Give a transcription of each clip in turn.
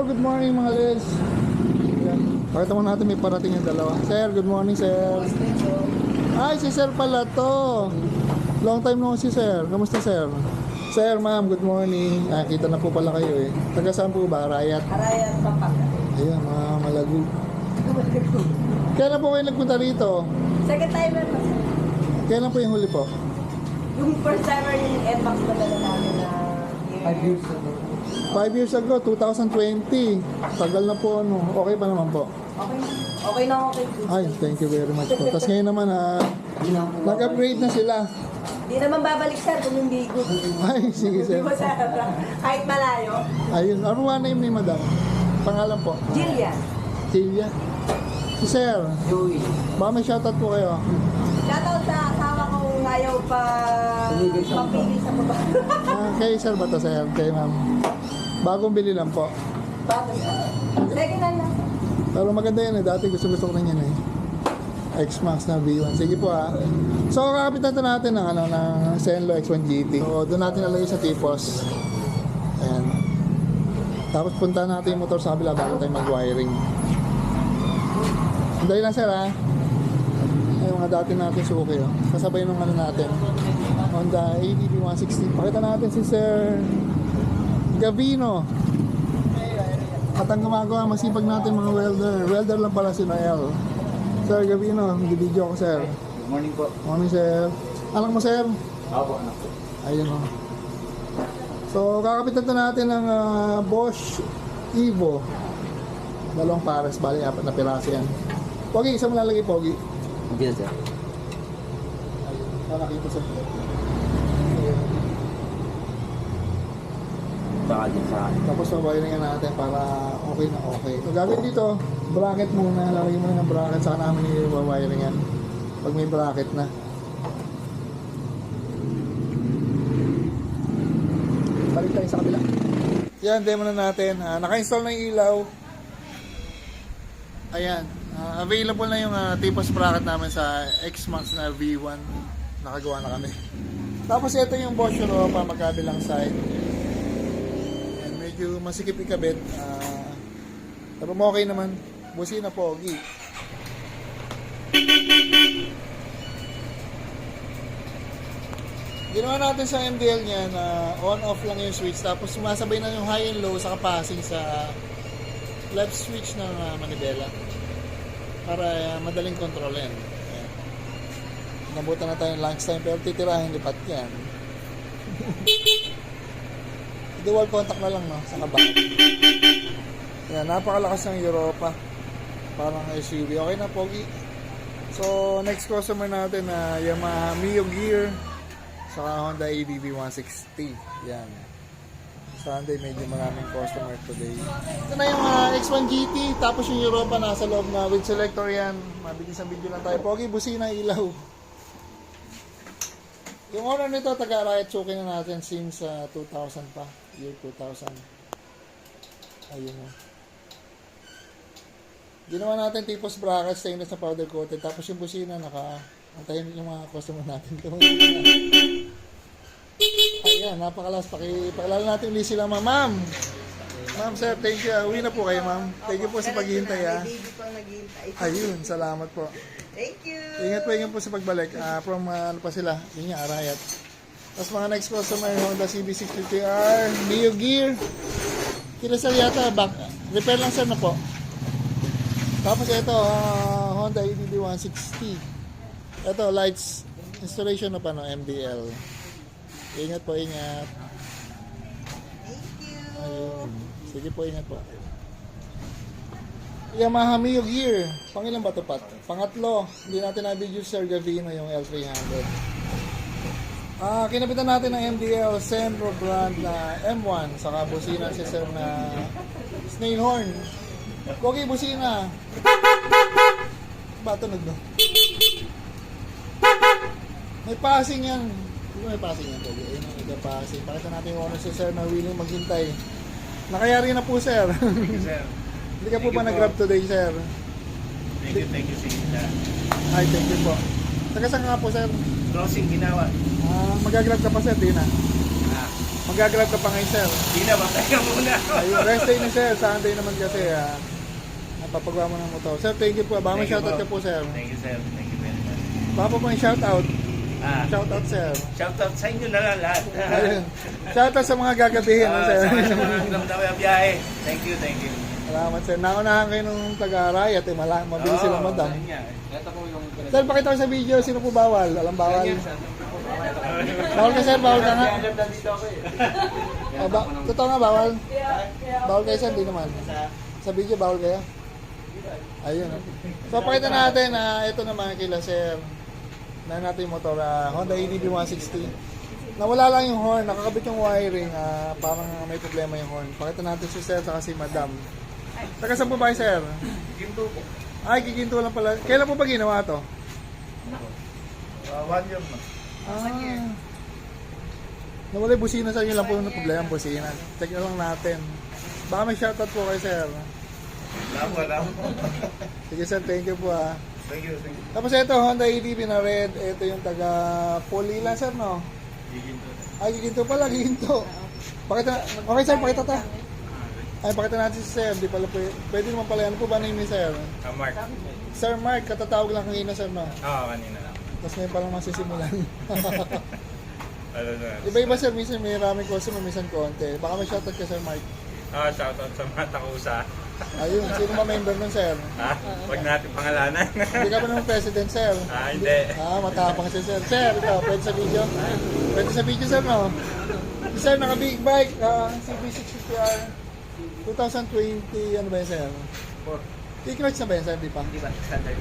Hello, good morning mga Les. Yan. Pakita mo natin may parating yung dalawa. Sir, good morning sir. Ay, si sir pala to. Long time no si sir. Kamusta sir? Sir, ma'am, good morning. Kita na po pala kayo eh. Taga saan po ba? Arayat? Arayat, Pampanga. Ayan, mga malago. Kailan po kayo nagpunta rito? Second timer pa sir. Kailan po yung huli po? Yung first timer yung NMAX na dala namin na 5 years ago. 5 years ago, 2020. Tagal na po ano. Okay pa naman po. Okay. Okay na okay. Ay, thank you very much po. Tapos ngayon naman nag-upgrade na sila. Di naman babalik sir kung hindi good. Ay, sige Di sir. ba sir? Kahit malayo. Ayun, ano nga name ni madam? Pangalan po? Jillian. Silvia. Si sir, Joey. baka may shoutout po kayo. Shoutout sa asawa kong ayaw pa Tumigil sa mapili sa baba. Kay sir ba to sir? Kay ma'am. Bagong bili lang po. Bago sir. Second hand lang. Pero maganda yan eh. Dati gusto ko rin yan eh. X-Max na V1. Sige po ah. So kakapitan to natin ng, ng Zenlo X1 GT. So doon natin nalagay sa tipos. Ayan. Tapos punta natin yung motor sa kabila bago tayo mag-wiring. Dahil lang sir ah. Ay mga dati natin suki oh. Kasabay nung ano natin. Honda ADV 160. Pakita natin si Sir Gavino. At ang gumagawa, masipag natin mga welder. Welder lang pala si Noel. Sir Gavino, nag-video ako sir. Good morning po. Morning sir. Anak mo sir? Ako, anak po. Ayun o. So, kakapitan to natin ng Bosch Evo. Dalawang pares, bali 4 na piraso yan. Pogi, isa mo lalagay Pogi. Okay, sir. Ayun, para nakita sa Baka din sa akin. Tapos mabayarin natin para okay na okay. So, gagawin dito, bracket muna. Lalagyan muna ng bracket. Saka namin yung mabayarin yan. Pag may bracket na. Balik tayo sa kabila. Yan, demo na natin. Naka-install na yung ilaw. Ayan. Available na yung tipos bracket namin sa X-Max na V1. Nakagawa na kami. Tapos ito yung Bosch Europa magkabilang side. Medyo masikip ikabit. Pero okay naman. Busina pogi. Ginawa natin sa MDL niya na on-off lang yung switch. Tapos sumasabay na yung high and low sa passing sa left switch ng manibela. Para madaling kontrolin. Nabutan na tayo ng lunch time pero titirahin lipat yan. Dual contact na lang no, sa kabag. Yan, napakalakas ng Europa. Parang SUV. Okay na, pogi. So, next customer natin na Yamaha Mio Gear saka Honda ADV 160. Yan. Sunday, medyo maraming customer today. Ito na yung X1 GT. Tapos yung Europa nasa loob na with selector yan. Mabilis ang video lang tayo. Pogi, busina, ilaw. Yung owner nito, taga-Arayat Suki na natin since 2000 pa. Year 2000. Ayun o. Ginawa natin tipos bracket, stainless na powder coated. Tapos yung busina, antayin yung mga customer natin. Ayan, napakalas. Pakilala natin ulit sila, ma'am. Ma'am, sir, thank you. Uwi na po kayo, ma'am. Thank you po sa paghihintay, ha. May baby pang naghihintay. Ayun, salamat po. Thank you. Ingat po sa pagbalik. From ano pa sila, yun nga, Arayat. Tapos mga next customer, Honda CB650R, Mio Gear. Kinasal yata, repair lang sir na po. Tapos ito, Honda ADV 160. Ito, lights installation na pa no, MDL. Ingat po, ingat. Thank you. Ayun. Sige po, ingat po. Yamaha Mio Gear. Pangilan ba ito, Pat? Pangatlo. Hindi natin na-video Sir Gavino yung L300. Kinapitan natin ng MDL Sembro brand na M1. Saka busina si Sir na snail horn. Pogi, busina. Ba, tunog no? May passing yan. Hindi may passing yan, Pogi. Ayun ang ida passing. Pakita natin yung honor si Sir na willing maghintay. Nakayari na po, Sir. Thank you, sir. Hindi ka po ba nag-grab today, Sir? Thank you, sir. Ay, thank you po. Taga saan ka po, Sir? Crossing ginawa. Mag-grab ka pa, Sir, di na. Magagrab ka pa ngayon, sir. Hindi na, patay muna. Ayun, rest day na, sir. Sunday naman kasi, napapagawa mo ng motor. Sir, thank you po. Baka may Thank you shoutout po. ka po, sir. Thank you, sir. Thank you very much. Baka po may shoutout. Shoutout Shoutout, sir. Shoutout sa inyo na lang lahat. Ayun. Shoutout sa mga gagabihin, sir. Sa mga damdamin ang biyahe. Thank you, thank you. Salamat, sir. Naunahan kayo nung taga-riot. Mabilis sila, madam. ayun nga. Ito po yung... Sir, pakita ko sa video. Sino po bawal? Alam bawal. Bawal ka, sir. Bawal ka nga. Totoo nga, bawal. Bawal kayo, sir. Hindi naman. Sa video, bawal kayo. Ayun. So, pakita natin na ito naman kila, sir. Na natin yung motor. Honda ADB 160. Nawala lang yung horn. Nakakabit yung wiring. Parang may problema yung horn. Pakita natin si sir sa si madam. Taga saan po ba kayo, sir? Ginto po. Ay, kikinto lang pala. Kailan po ba ginawa to? 1 year na. Nawala yung busina sa inyo lang po yung problema, busina. Check na lang natin. Baka may shoutout po kayo, sir. Wala. Sige, sir. Thank you po, Thank you, thank you. Tapos ito, Honda ADB na red. Ito yung taga Pulila, sir, no? Ginto. Ay, giginto pala, giginto. Pakita, okay, sir, pakita ta. Ay, pakita natin si sir. Di pala pwede naman pala. Ano po ba name ni sir? Mark. Sir Mark, katatawag lang kanina, sir, no? Oo, kanina lang. Tapos ngayon palang masisimulan. Ano na? Iba-iba, sir. Minsan may maraming customer, minsan konti. Baka may shoutout ka, sir Mark. Shoutout sa mga takusa. Ayun, sino ba member nun, sir? Huwag natin pangalanan. Hindi ka pa naman president, sir. Hindi. Matapang si sir. Sir, ito, pwede sa video? Pwede sa video, sir, no? Si sir, naka-big bike, CB650R, 2020, ano ba yun, sir? T-clutch na ba yun, sir? Di pa? Hindi ba? Standard.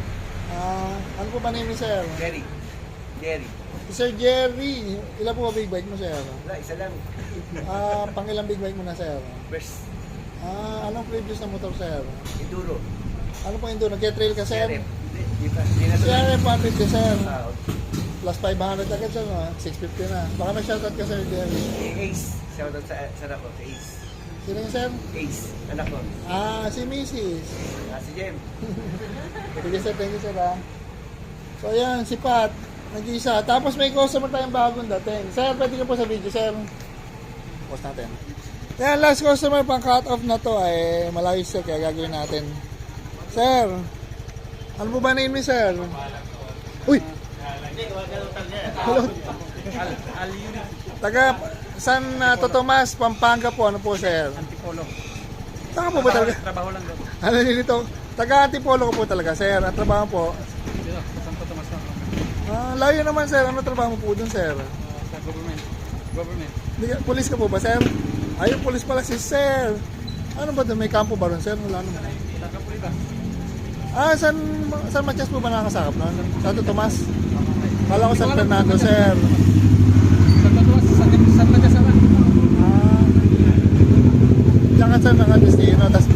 Ano po ba name ni sir? Jerry. Si Sir Jerry, ilan po ba big bike mo, sir? Wala, isa lang. Pang ilang big bike mo na, sir? First, Anong previous na motor, sir? Enduro. Ano po yung doon? Nag-trail ka, sir? CRF. Hindi na CRF 150, sir. Okay. Plus 500 agad, sir, no? 650 na. Baka may shoutout ka, Sir Jerry. Ace. Shoutout sa anak ko. Ace. Sino yung, sir? Ace. Anak ko. Si Mrs. Si Jem. Sige, sir. Thank you, sir, So, ayan, si Pat. Nag-iisa. Tapos may customer tayong bagong dating. Sir, pwede ka po sa video, sir. Post natin. Yan, last customer pang cut off na to ay malayo, sir, kaya gagawin natin. Sir, ano po ba name ni sir? Uy! Hello. Taga San Totomas, Pampanga po. Ano po, sir? Antipolo. Saan po ba talaga? Trabaho lang doon. Ano nito? Taga Antipolo ko po talaga, sir. At trabaho po. Dito, Santo Tomas na. Layo naman, sir. Ano trabaho mo po dun, sir? Sa government. Pulis ka po ba, sir? Ayun, pulis pala si sir. Ano ba doon? May kampo ba ron, sir? Wala naman. Nagkapulita. San Matias po ba nakakasakap na? Santo Tomas? Kala ko San Fernando, sir. Santo Tomas, San Magasama. Diyan ka, sir, ng destino. Tapos,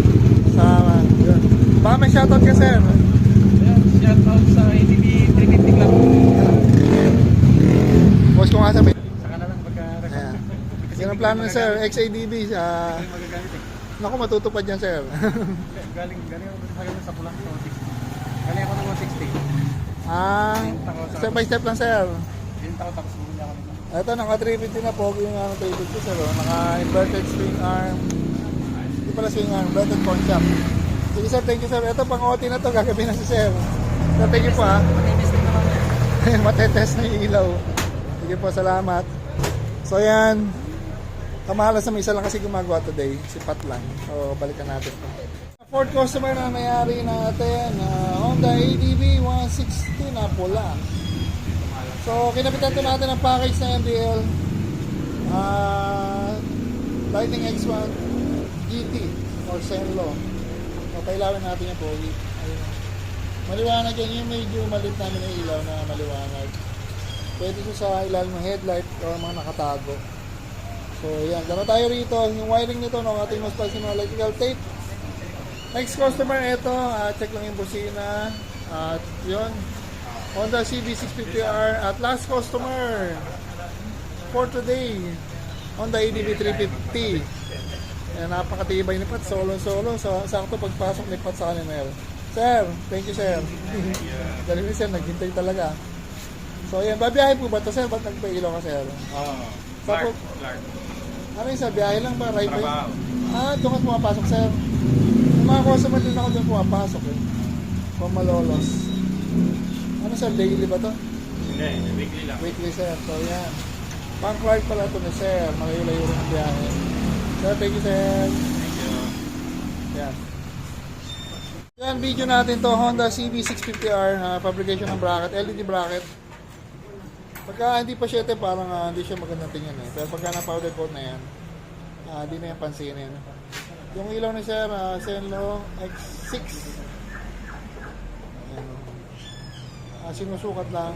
yun. Baka may shoutout ka, sir. Shoutout sa ATV 350 Club. Boss ko nga sa may... Saka na lang pagka-record. Ayan. Yan ang plano ni sir, XADB. Magagamit eh. Naku, matutupad yan, sir. Galing ako sa Pulang. Galing ako ng 160. Step by step lang, sir. Yung tao tapos bumili ako nito. Ito, naka 350 na po yung 350, sir. Naka inverted swing arm. Hindi pala swing arm, inverted corn shop. Sige, sir, thank you, sir. Ito, pang OT na to, gagawin na si sir. Sir, thank you po, Matetest na yung ilaw. Sige po, salamat. So, yan. Kamahalas na may isa lang kasi gumagawa today. Si Pat lang. So, balikan natin po. Fourth customer na mayari natin. Honda ADB 160 na pula. So, kinapitan to natin ang package na MDL. Lightning X1 GT or Senlo. So, pailawin natin yung pogi. Ayun. Maliwanag yan. Yung medyo malit namin yung ilaw na maliwanag. Pwede ko sa ilalim ng headlight o mga nakatago. So, yan. Gano'n tayo rito. Yung wiring nito, no, ating most ng electrical tape. Next customer, ito. Check lang yung busina. At yun. Honda CB650R. At last customer for today, Honda ADB 350. Yan, napakatibay ni Pat. Solo-solo. So, sakto pagpasok ni Pat sa kanina. Sir, thank you, sir. Galing ni sir, naghintay talaga. So, yan. Babiyahe po ba ito, sir? Ba't nagpailaw ka, sir? Clark. Ano yun, sa biyahe lang ba? Right way? Trabaho. Doon ka pumapasok, sir. Yung mga customer din ako doon pumapasok eh. Pamalolos. Ano sir, daily ba to? Hindi, weekly lang. Weekly, sir. So, yan. Pang Clark pala ito ni sir. Malayo-layo rin ang biyahe. Sir, thank you, sir. Thank you. Yan. Yan, video natin to. Honda CB650R. Fabrication ng bracket. LED bracket. Pagka hindi pa siya ito, parang hindi siya magandang tingin eh. Pero pagka na-powder coat na yan, hindi na yan pansinin. Yung ilaw ni sir, Senlo X6. Ayan. Sinusukat lang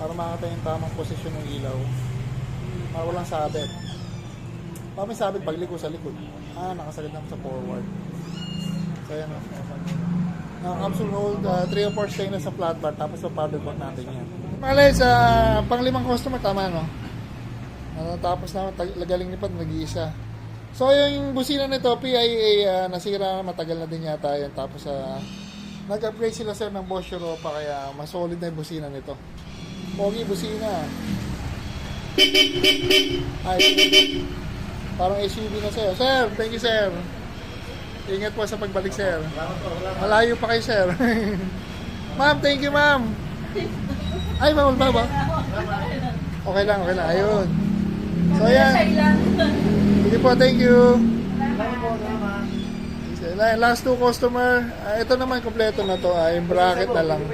para makita yung tamang posisyon ng ilaw. Para walang sabit. Para may sabit pag liko sa likod. Nakasagad na sa forward. So ayan o. Capsule hold, 3 or 4 stainless sa flat bar, tapos sa powder coat natin yan. Malay sa pang-limang customer, tama no? Tapos na, galing ni Pat, nag-iisa. So yung busina nito, PIA, nasira, matagal na din yata yan. Tapos nag-upgrade sila sir ng Bosch Europa, kaya mas solid na yung busina nito. Pogi busina. Ay, parang SUV na sir. Sir, thank you sir. Ingat po sa pagbalik, sir. Malayo pa kayo, sir. Ma'am, thank you, ma'am. Ay, ma'am, ba? Okay lang, okay lang. Ayun. So, yan. Sige po, thank you. Last two customer. Ito naman, kompleto na to. Yung bracket na lang.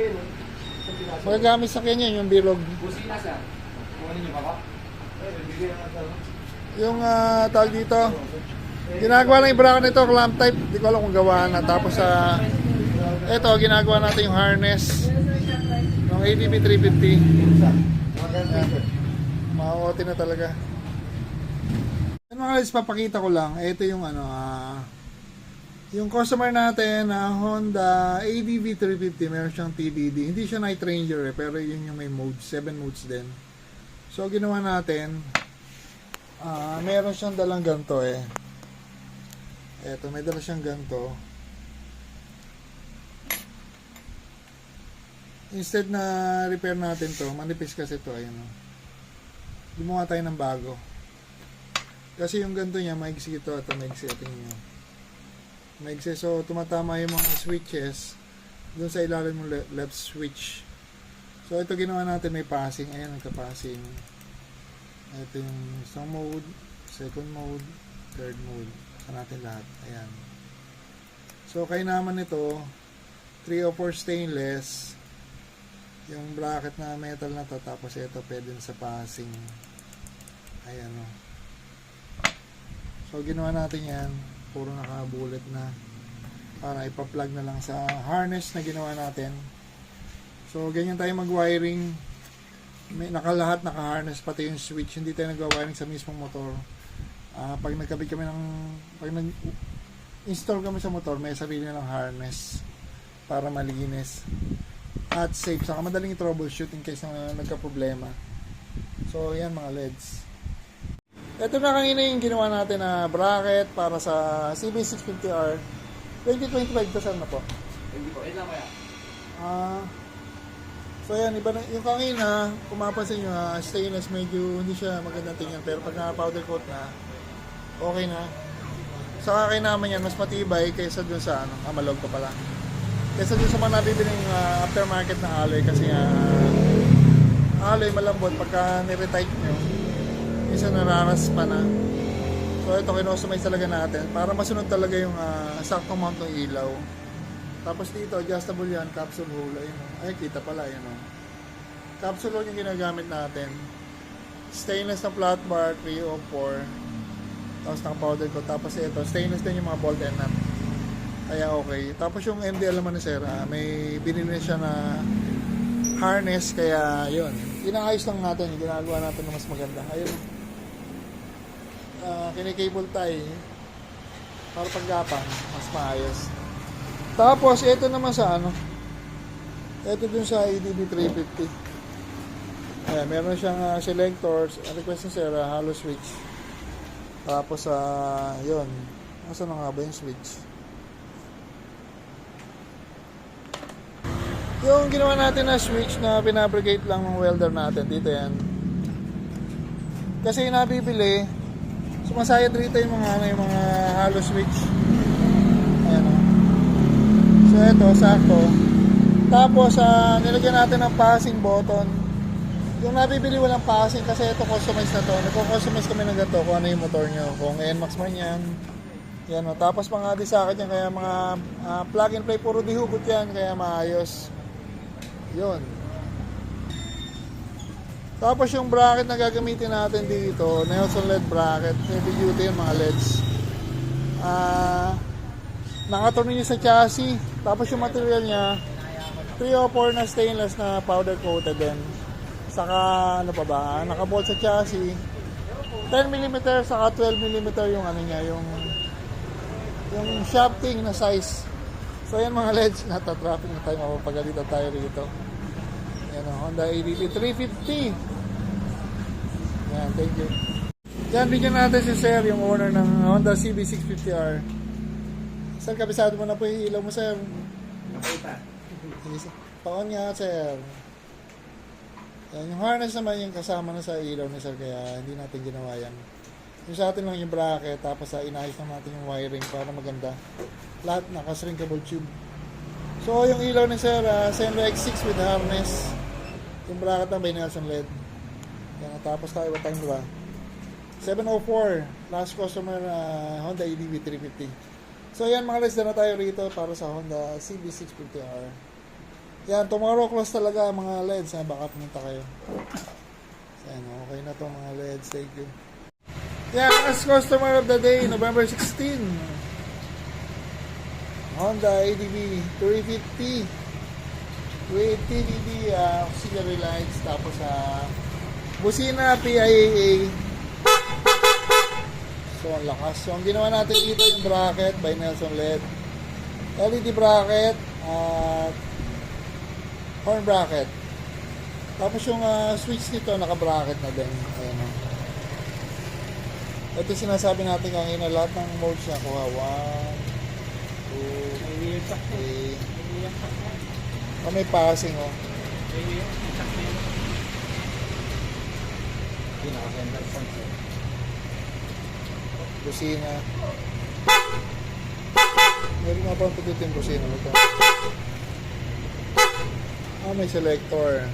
Magagamit sa kanya yung bilog. Yung tawag dito. Ginagawa lang yung bracket nito, clamp type. Hindi ko alam kung gawa na. Tapos ito, ginagawa natin yung harness ng ADB 350. Makakoti na talaga. Yan mga guys, papakita ko lang. Ito yung yung customer natin na Honda ADB 350. Meron siyang TDD. Hindi siya Night Ranger pero yun yung may modes. 7 modes din. So ginawa natin, meron siyang dalang ganito eh. Eto, may dala siyang ganito. Instead na repair natin to, manipis kasi to, ayan o. Gumawa tayo ng bago. Kasi yung ganito niya, maigsi ito, ito maigsi, ito nyo. Maigsi, so tumatama yung mga switches doon sa ilalim ng left switch. So ito ginawa natin, may passing, ayan, nagka-passing. Ito yung isang mode, second mode, third mode. Natin lahat. Ayan. So, kaya naman ito 304 stainless yung bracket na metal na to, tapos ito pwede sa passing. Ayan o. So, ginawa natin yan. Puro naka-bullet na para ipa-plug na lang sa harness na ginawa natin. So, ganyan tayo mag-wiring. Nakalahat naka-harness, pati yung switch. Hindi tayo nag-wiring sa mismong motor. Pag nagkabit kami pag nag-install kami sa motor, may sarili ng harness para malinis at safe, saka madaling i-troubleshoot in case na nagka-problema. So yan mga LEDs. Ito na kanina yung ginawa natin na bracket para sa CB650R 2025 kasal na po. Hindi po, lang kaya. So yan, iba na, yung kanina kung mapapansin nyo, stainless medyo hindi siya magandang tingnan, pero pag na-powder coat na, okay na. Sa akin naman yan, mas matibay kaysa dun sa malog pa pala. Kaysa dun sa mga nabibiling aftermarket na alloy, kasi alloy malambot, pagka niretight nyo, minsan nararas pa na. So ito, kinostomize talaga natin para masunod talaga yung saktong mount ng ilaw. Tapos dito, adjustable yan, capsule hole. Ayun, ay, kita pala, yun o. Capsule hole yung ginagamit natin. Stainless na flat bar, 304. Tapos naka-powder ko. Tapos ito, stainless din yung mga bolt and nut. Kaya okay. Tapos yung MDL naman ni Sir, may binili siya na harness. Kaya yun, inaayos lang natin. Ginagawa natin na mas maganda. Ayun. Kinikable tie. Para paggapang, mas maayos. Tapos, ito naman sa ito dun sa ADB 350. Ayan, meron siyang selectors. Request ni Sir, hollow switch. Tapos, yun. Nasaan na nga ba yung switch? Yung ginawa natin na switch na pinabrigate lang ng welder natin. Dito yan. Kasi nabibili, sumasayad rito yung mga, ano, yung mga hollow switch. Ayan o. So ito, sakto. Tapos, nilagyan natin ng passing button. Yung nabibili walang passing kasi ito customize na to. Nagko-customize kami ng ganito kung ano yung motor nyo. Kung NMAX man yan. Yan o. Tapos mga disakit yan. Kaya mga plug and play, puro dihugot yan. Kaya maayos. Yun. Tapos yung bracket na gagamitin natin dito, Nelson LED bracket. Heavy duty yung mga LEDs. Nakatornilyo sa chassis. Tapos yung material niya, 304 na stainless na powder coated din. Saka ano pa ba, nakabolt sa chassis. 10mm saka 12mm yung ano niya, yung shafting na size. So yan mga LEDs, nata-traffic na tayo, mapapagalitan tayo rito. Yan o, Honda ADV 350. Yan, thank you. Yan, bigyan natin si Sir, yung owner ng Honda CB650R. Sir, kabisado mo na po yung ilaw mo, Sir. Paon nga, Sir. Yan, yung harness naman yung kasama na sa ilaw ni Sir, kaya hindi natin ginawa yan. Yung sa atin lang yung bracket, tapos inayos lang natin yung wiring para maganda. Lahat naka-shrinkable tube. So, yung ilaw ni Sir, Senra X6 with harness. Yung bracket ng by Nelson LED. Yan, tapos tayo, what time ba? 7:04. Last customer, Honda ADV 350. So, yan mga LEDs, na tayo rito para sa Honda CB650R. Yan, tomorrow close talaga mga LEDs. Baka pumunta kayo. Yan, okay na to mga LEDs. Thank you. Yan, last customer of the day, November 16. Honda ADV 350 with TDD auxiliary lights, tapos busina PIAA. So ang lakas. So ang ginawa natin dito yung bracket by Nelson LED, LED bracket at horn bracket. Tapos yung switch nito naka-bracket na din. Ayan o. Ito sinasabi natin kanina, lahat ng modes niya kuha 1, 2, 3. May passing oh. Busina. Meron nga pang pagdating yung busina ito. May selector.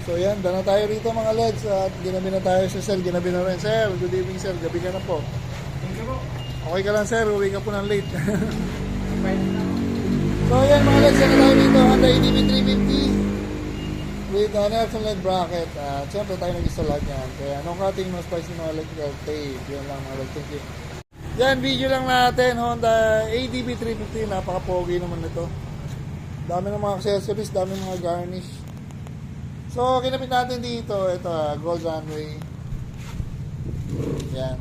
So yan, dana tayo rito mga LEDs at ginabi na tayo sa Sir. Ginabi na rin. Sir, good evening Sir. Gabi ka na po. Okay ka lang Sir, uwi ka po ng late. So yan mga LEDs, dana tayo rito. Honda ADV 350 with Nelson LED bracket. At syempre tayo nag-install lahat yan. Kaya no cutting, no splicing, no electrical tape. Yan lang mga LEDs. Thank you. Yan, video lang natin. Honda ADV 350. Napaka-pogi naman nito. Dami ng mga accessories, dami ng mga garnish. So, kinapit natin dito, ito, gold runway. Yan.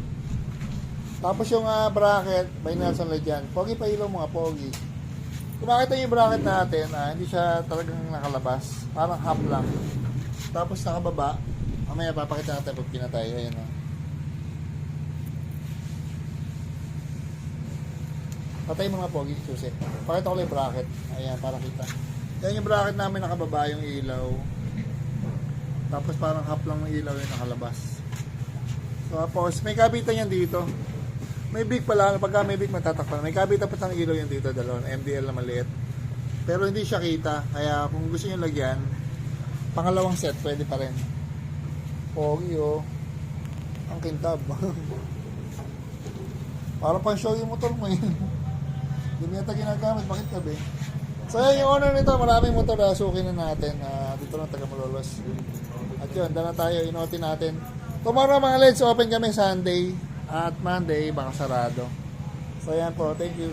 Tapos yung bracket, by Nelson LED yan. Pogi pa ilaw mga pogi. Kung makita yung bracket natin, hindi siya talagang nakalabas. Parang half lang. Tapos nakababa. Mamaya papakita natin pag pinatay. Ayan o. Patay mga pogi, susi. Pakita ko lang yung bracket. Ayan, para kita. Yan yung bracket namin, nakababa yung ilaw. Tapos parang half lang ng ilaw yung nakalabas. So, tapos may kabitan yan dito. May big pala, pagka may big matatakpan. May kabitan pa ng ilaw yan dito, dalawang MDL na maliit. Pero hindi siya kita. Kaya kung gusto nyo lagyan, pangalawang set, pwede pa rin. Pogi oh. Ang kintab. Parang pang show yung motor mo eh. Hindi mo yata ginagamit, bakit kabi? So yan yung owner nito, maraming motor na sukin na natin. Dito lang taga Malolos. At yun, dala tayo, inotin natin. Tomorrow mga LEDs, open kami Sunday. At Monday, baka sarado. So yan po, thank you.